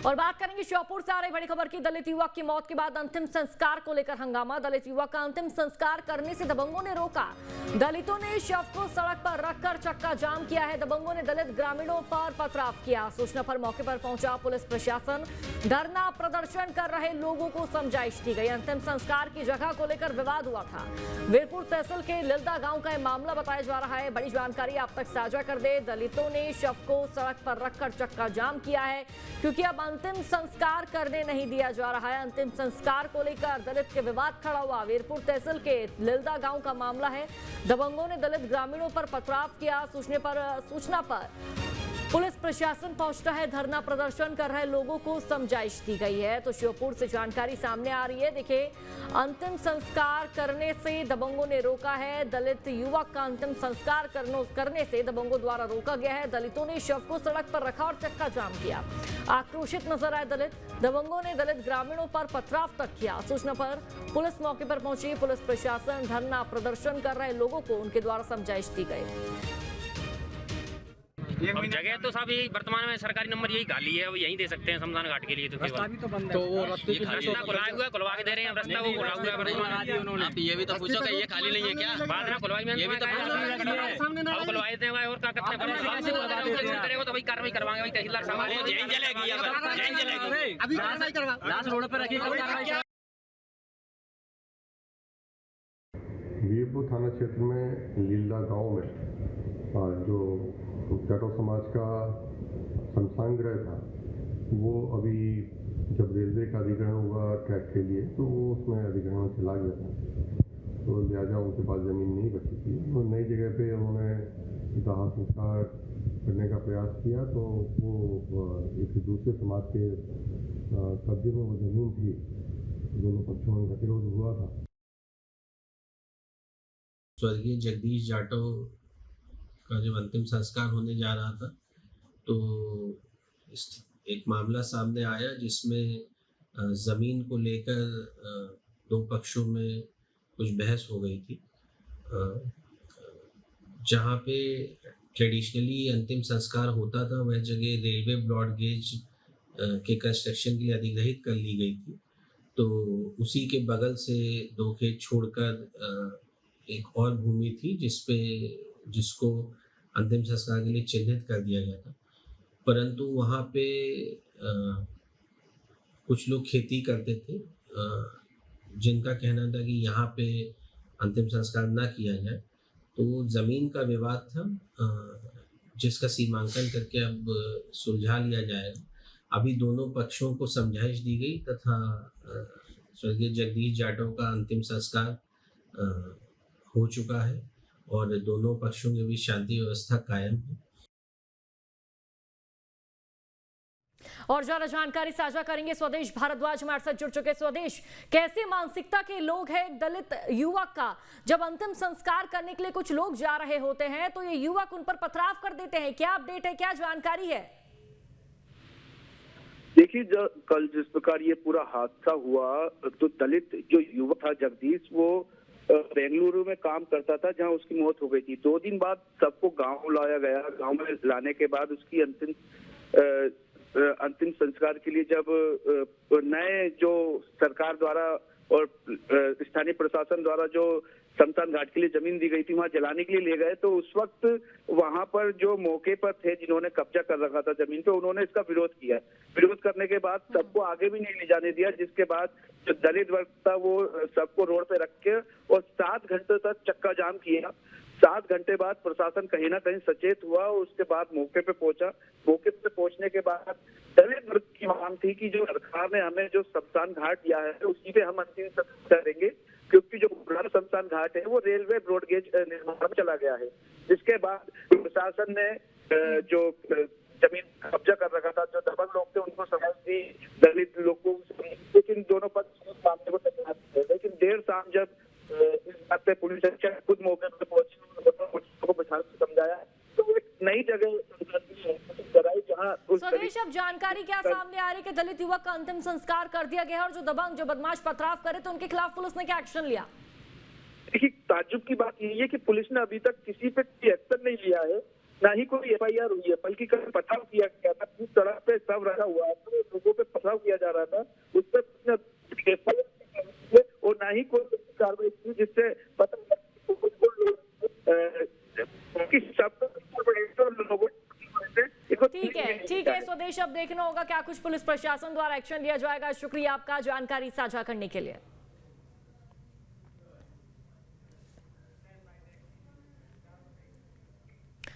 और बात करेंगे श्योपुर से आ रही बड़ी खबर की। दलित युवक की मौत के बाद अंतिम संस्कार को लेकर हंगामा। दलित युवक का अंतिम संस्कार करने से दबंगों ने रोका। दलितों ने शव को सड़क पर रखकर चक्का जाम किया है। दबंगों ने दलित ग्रामीणों पर पथराव किया। सूचना पर मौके पर पहुंचा पुलिस प्रशासन। धरना प्रदर्शन कर रहे लोगों को समझाइश दी गई। अंतिम संस्कार की जगह को लेकर विवाद हुआ था। वीरपुर तहसील के लिल्दा गांव का यह मामला बताया जा रहा है। बड़ी जानकारी आप तक साझा कर दे। दलितों ने शव को सड़क पर रखकर चक्का जाम किया है क्योंकि अब अंतिम संस्कार करने नहीं दिया जा रहा है। अंतिम संस्कार को लेकर दलित के विवाद खड़ा हुआ। वीरपुर तहसील के लिल्दा गांव का मामला है। दबंगों ने दलित ग्रामीणों पर पथराव किया। सूचना पर पुलिस प्रशासन पहुंचता है। धरना प्रदर्शन कर रहे लोगों को समझाइश दी गई है। तो श्योपुर से जानकारी सामने आ रही है। देखिए, अंतिम संस्कार करने से दबंगों ने रोका है। दलित युवक का अंतिम संस्कार करने से दबंगों द्वारा रोका गया है। दलितों ने शव को सड़क पर रखा और चक्का जाम किया। आक्रोशित नजर आए दलित। दबंगों ने दलित ग्रामीणों पर पथराव तक किया। सूचना पर पुलिस मौके पर पहुंची। पुलिस प्रशासन धरना प्रदर्शन कर रहे लोगों को उनके द्वारा समझाइश दी गई। अब जगह तो साहब यही वर्तमान में सरकारी नंबर यही खाली है, वो यहीं दे सकते हैं शमशान घाट के लिए। तो रास्ता भी तो बंद है। तो वो रास्ता खुला हुआ है, खुलवा के दे रहे हैं। रास्ता वो खुला हुआ है वर्तमान। आप ये भी तो पूछो कि ये खाली नहीं है क्या? बाद में खुलवाई में ये भी तो अब खुलवा देते हैं और क्या करते हैं करेगा तो भाई कार्रवाई करवाएंगे। भाई तहसीलदार साहब जैन जलेगी, जैन जलेगी। अभी कार्रवाई करवा लाश रोड पर रखी कार्रवाई। वीरपुर थाना क्षेत्र में लीला गांव में जो जाटो समाज का शमशान गृह था, वो अभी जब रेलवे का अधिग्रहण हुआ ट्रैक के लिए तो वो उसमें अधिग्रहण चला गया था। तो लिहाजा उनके पास ज़मीन नहीं बची थी। तो नई जगह पे उन्होंने दाह संस्कार करने का प्रयास किया। तो वो एक दूसरे समाज के कब्जे में वो ज़मीन थी। दोनों पक्षों में गतिरोध हुआ था। स्वर्गीय जगदीश जाटो का जब अंतिम संस्कार होने जा रहा था तो एक मामला सामने आया जिसमें ज़मीन को लेकर दो पक्षों में कुछ बहस हो गई थी। जहाँ पे ट्रेडिशनली अंतिम संस्कार होता था वह जगह रेलवे ब्रॉड गेज के कंस्ट्रक्शन के लिए अधिग्रहित कर ली गई थी। तो उसी के बगल से 2 खेत छोड़कर एक और भूमि थी जिसको अंतिम संस्कार के लिए चिन्हित कर दिया गया था। परंतु वहाँ पे कुछ लोग खेती करते थे जिनका कहना था कि यहाँ पे अंतिम संस्कार ना किया जाए। तो ज़मीन का विवाद था जिसका सीमांकन करके अब सुलझा लिया जाएगा। अभी दोनों पक्षों को समझाइश दी गई तथा स्वर्गीय जगदीश जाटव का अंतिम संस्कार हो चुका है और दोनों पक्षों के बीच शांति व्यवस्था कायम है। और ज्यादा जानकारी साझा करेंगे स्वदेश भारद्वाज हमारे साथ जुड़ चुके। स्वदेश, कैसी मानसिकता के लोग हैं एक दलित युवक का? जब अंतिम संस्कार करने के लिए कुछ लोग जा रहे होते हैं तो ये युवक उन पर पथराव कर देते हैं। क्या अपडेट है, क्या जानकारी है? देखिए, कल जिस प्रकार ये पूरा हादसा हुआ तो दलित जो युवक था जगदीश, वो बेंगलुरु में काम करता था जहां उसकी मौत हो गई थी। 2 दिन बाद सबको गांव लाया गया। गांव में लाने के बाद उसकी अंतिम संस्कार के लिए जब नए जो सरकार द्वारा और स्थानीय प्रशासन द्वारा जो शमशान घाट के लिए जमीन दी गई थी वहां जलाने के लिए ले गए, तो उस वक्त वहां पर जो मौके पर थे जिन्होंने कब्जा कर रखा था जमीन पे, उन्होंने इसका विरोध किया। विरोध करने के बाद सबको आगे भी नहीं ले जाने दिया, जिसके बाद जो दलित वर्ग था वो सबको रोड पे रख के और 7 घंटे तक चक्का जाम किया। 7 घंटे बाद प्रशासन कहीं ना कहीं सचेत हुआ। उसके बाद मौके पे पहुंचा। मौके पे पहुंचने के बाद दलित वर्ग की मांग थी कि जो सरकार ने हमें जो शमशान घाट दिया है उसी पे हम अंतिम संस्कार करेंगे, क्योंकि जो पुराना शमशान घाट है वो रेलवे ब्रॉड गेज निर्माण में चला गया है। जिसके बाद प्रशासन ने जो जमीन कब्जा कर रखा था, जो दबंग लोग थे उनको समझ दी, दलित लोग को, लेकिन दोनों पक्ष मामले को तैयार थे। लेकिन देर शाम जब इस बात पे पुलिस अधीक्षक खुद मौके पर पहुंची, को बिठा समझाया तो एक नई जगह कराई जहाँ। स्वदेश, अब जानकारी क्या सामने आ रही है कि दलित युवक का अंतिम संस्कार कर दिया गया है और जो दबंग जो बदमाश पथराव करे तो उनके खिलाफ पुलिस ने क्या एक्शन लिया? देखिए, ताज्जुब की बात यही है कि पुलिस ने अभी तक किसी पे कोई एक्शन नहीं लिया है, ना ही कोई FIR हुई है, बल्कि कल पथराव किया गया था। सड़क पे सब रखा हुआ है तो लोगों पे पथराव किया जा रहा था उस पर और ना ही कोई कार्रवाई की, जिससे पता ठीक है स्वदेश, अब देखना होगा क्या कुछ पुलिस प्रशासन द्वारा एक्शन लिया जाएगा। शुक्रिया आपका जानकारी साझा करने के लिए।